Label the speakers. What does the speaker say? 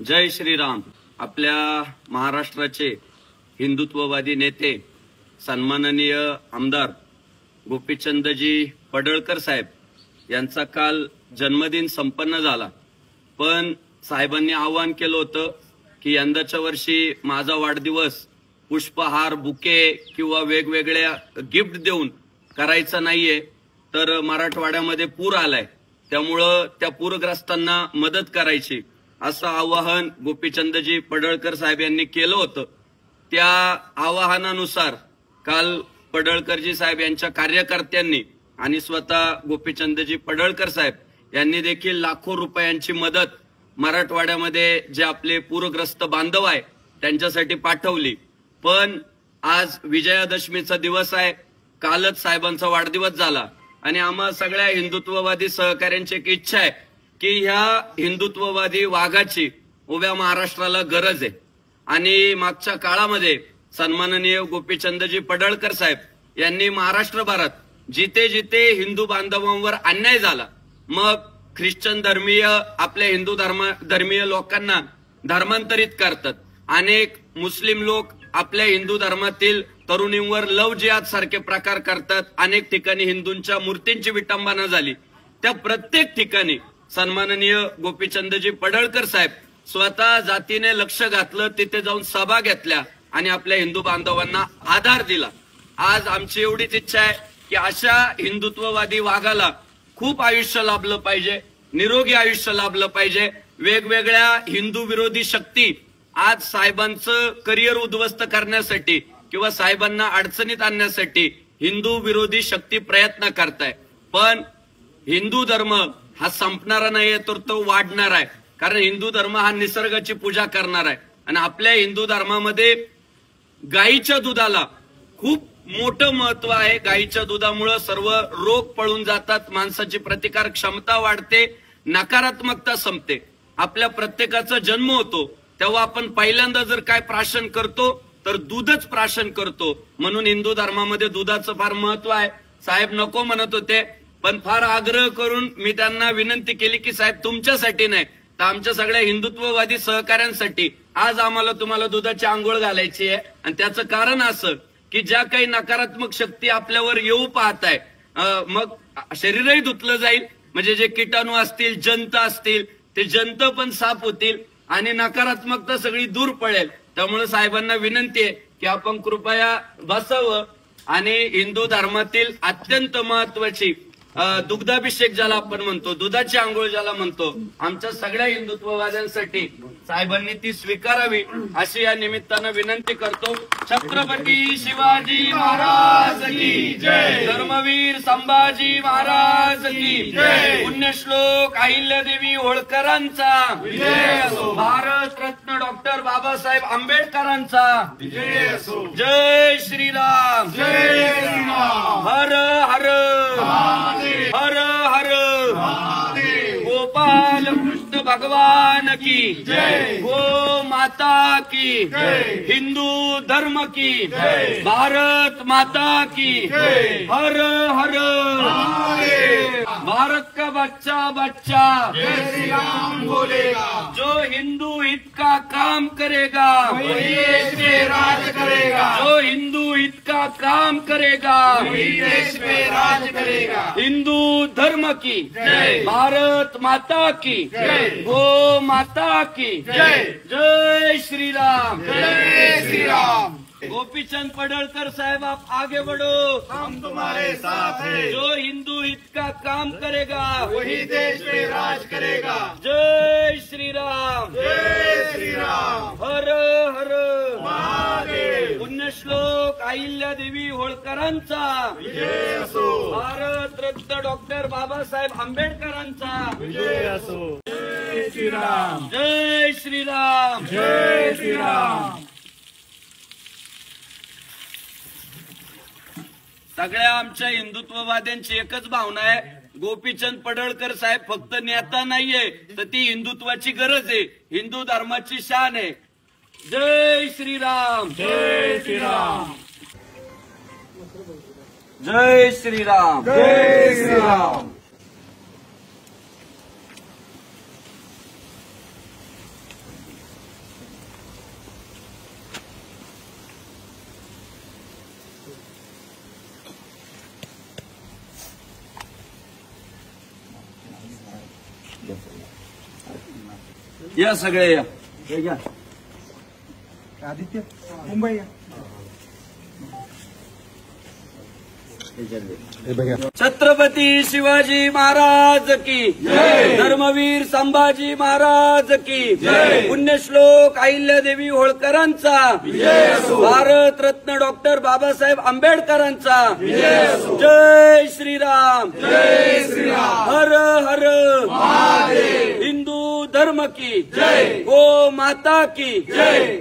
Speaker 1: जय श्रीराम. आपल्या महाराष्ट्राचे हिंदुत्ववादी नेते सन्माननीय आमदार गोपीचंदजी पडळकर साहेब यांचा काल जन्मदिन संपन्न झाला. पण साहेबांनी आवाहन केलं होतं की यंदाच्या वर्षी माझा वाढदिवस पुष्पहार, बुके किंवा वेगवेगळ्या गिफ्ट देऊन करायचा नाहीये, तर मराठवाड्यामध्ये पूर आलाय, त्यामुळं त्या पूरग्रस्तांना मदत करायची असं आवाहन गोपीचंदजी पडळकर साहेब यांनी केलं होतं. त्या आवाहनानुसार काल पडळकरजी साहेब यांच्या कार्यकर्त्यांनी आणि स्वतः गोपीचंदजी पडळकर साहेब यांनी देखील लाखो रुपयांची मदत मराठवाड्यामध्ये जे आपले पूरग्रस्त बांधव आहे त्यांच्यासाठी पाठवली. पण आज विजयादशमीचा दिवस आहे, कालच साहेबांचा वाढदिवस झाला आणि आम्हा सगळ्या हिंदुत्ववादी सहकाऱ्यांची एक इच्छा आहे की ह्या हिंदुत्ववादी वाघाची उभ्या महाराष्ट्राला गरज आहे. आणि मागच्या काळामध्ये सन्माननीय गोपीचंदजी पडळकर साहेब यांनी महाराष्ट्रभरात जिथे जिथे हिंदू बांधवांवर अन्याय झाला, मग ख्रिश्चन धर्मीय आपल्या हिंदू धर्मीय लोकांना धर्मांतरित करतात, अनेक मुस्लिम लोक आपल्या हिंदू धर्मातील तरुणींवर लव जिहाद सारखे प्रकार करतात, अनेक ठिकाणी हिंदूंच्या मूर्तींची विटंबना झाली. त्या प्रत्येक ठिकाणी सन्माननीय गोपीचंदजी पडळकर साहेब स्वतः जातीने लक्ष घातलं, तिथे जाऊन सभा घेतल्या आणि आपल्या हिंदू बांधवांना आधार दिला. आज आमची एवढीच इच्छा आहे की अशा हिंदुत्ववादी वाघाला खूप आयुष्य लाभलं पाहिजे, निरोगी आयुष्य लाभलं पाहिजे. वेगवेगळ्या हिंदू विरोधी शक्ती आज साहेबांचं करिअर उद्ध्वस्त करण्यासाठी किंवा साहेबांना अडचणीत आणण्यासाठी हिंदू विरोधी शक्ती प्रयत्न करताय. पण हिंदू धर्म हा संपणारा नाहीये, तर तो वाढणार आहे. कारण हिंदू धर्म हा निसर्गाची पूजा करणार आहे आणि आपल्या हिंदू धर्मामध्ये गाईच्या दुधाला खूप मोठं महत्व आहे. गाईच्या दुधामुळे सर्व रोग पळून जातात, माणसाची प्रतिकार क्षमता वाढते, नकारात्मकता संपते. आपल्या प्रत्येकाचा जन्म होतो तेव्हा आपण पहिल्यांदा जर काय प्राशन करतो तर दूधच प्राशन करतो. म्हणून हिंदू धर्मामध्ये दुधाचं फार महत्व आहे. साहेब नको म्हणत होते, पण फार आग्रह करून मी त्यांना विनंती केली की साहेब तुमच्यासाठी नाही तर आमच्या सगळ्या हिंदुत्ववादी सहकाऱ्यांसाठी आज आम्हाला तुम्हाला दुधाची आंघोळ घालायची आहे. आणि त्याचं कारण असं की ज्या काही नकारात्मक शक्ती आपल्यावर येऊ पाहत आहे, मग शरीरही धुतलं जाईल, म्हणजे जे किटाणू असतील, जंत असतील, ते जंत पण साफ होतील आणि नकारात्मकता सगळी दूर पडेल. त्यामुळे साहेबांना विनंती आहे की आपण कृपया बसावं आणि हिंदू धर्मातील अत्यंत महत्वाची दुग्धाभिषेक ज्याला आपण म्हणतो, दुधाची आंघोळ ज्याला म्हणतो, आमच्या सगळ्या हिंदुत्ववाद्यांसाठी साहेबांनी ती स्वीकारावी अशी या निमित्तानं विनंती करतो. छत्रपती शिवाजी महाराज की जय. धर्मवीर संभाजी महाराज की जय. पुण्यश्लोक अहिल्यादेवी होळकरांचा विजय असो. भारत रत्न डॉक्टर बाबासाहेब आंबेडकरांचा विजय असो. जय श्रीराम. जय श्रीराम. हर हर हर हर गोपाल कृष्ण भगवान की जय. गो माता की जय. हिंदू धर्म की जय. भारत माता की जय. हर हर. भारत का बच्चा बच्चा जय श्री राम बोलेगा, जो हिंदू हित का काम करेगा वही देश में राज करेगा, जो हिंदू हित का काम करेगा वही देश में राज करेगा. हिंदू धर्म की जय. भारत माता की जय. गो माता की जय. जय श्री राम. जय श्री राम. गोपीचंद पडळकर साहब आप आगे बढ़ो,
Speaker 2: हम तुम्हारे साथ हैं.
Speaker 1: जो हिंदू हित का काम करेगा
Speaker 2: वही देश में राज करेगा.
Speaker 1: जय श्री राम.
Speaker 2: जय श्री राम.
Speaker 1: हर हर
Speaker 2: महादेव.
Speaker 1: पुण्यश्लोक अहिल्यादेवी होळकरांचा
Speaker 2: विजय असो.
Speaker 1: भारत रत्न डॉक्टर बाबासाहेब आंबेडकरांचा
Speaker 2: विजय असो. जय श्रीराम.
Speaker 1: जय श्रीराम.
Speaker 2: जय श्रीराम.
Speaker 1: सगळ्या आमच्या हिंदुत्ववाद्यांची एकच भावना आहे, गोपीचंद पडळकर साहेब फक्त नेता नाहीये, तर ती हिंदुत्वाची गरज आहे, हिंदू धर्माची शान आहे. जय श्रीराम.
Speaker 2: जय श्रीराम.
Speaker 1: जय श्रीराम.
Speaker 2: जय श्रीराम.
Speaker 1: या सगळे या.
Speaker 3: आदित्य मुंबई
Speaker 1: छत्रपती शिवाजी महाराज की जय. धर्मवीर संभाजी महाराज की जय. पुण्यश्लोक अहिल्यादेवी होळकरांचा भारत रत्न डॉक्टर बाबासाहेब आंबेडकरांचा जय श्रीराम.
Speaker 2: जय श्रीराम.
Speaker 1: हर हर
Speaker 2: महादेव.
Speaker 1: हिंदू धर्म की
Speaker 2: जय.
Speaker 1: गो माता की
Speaker 2: जय.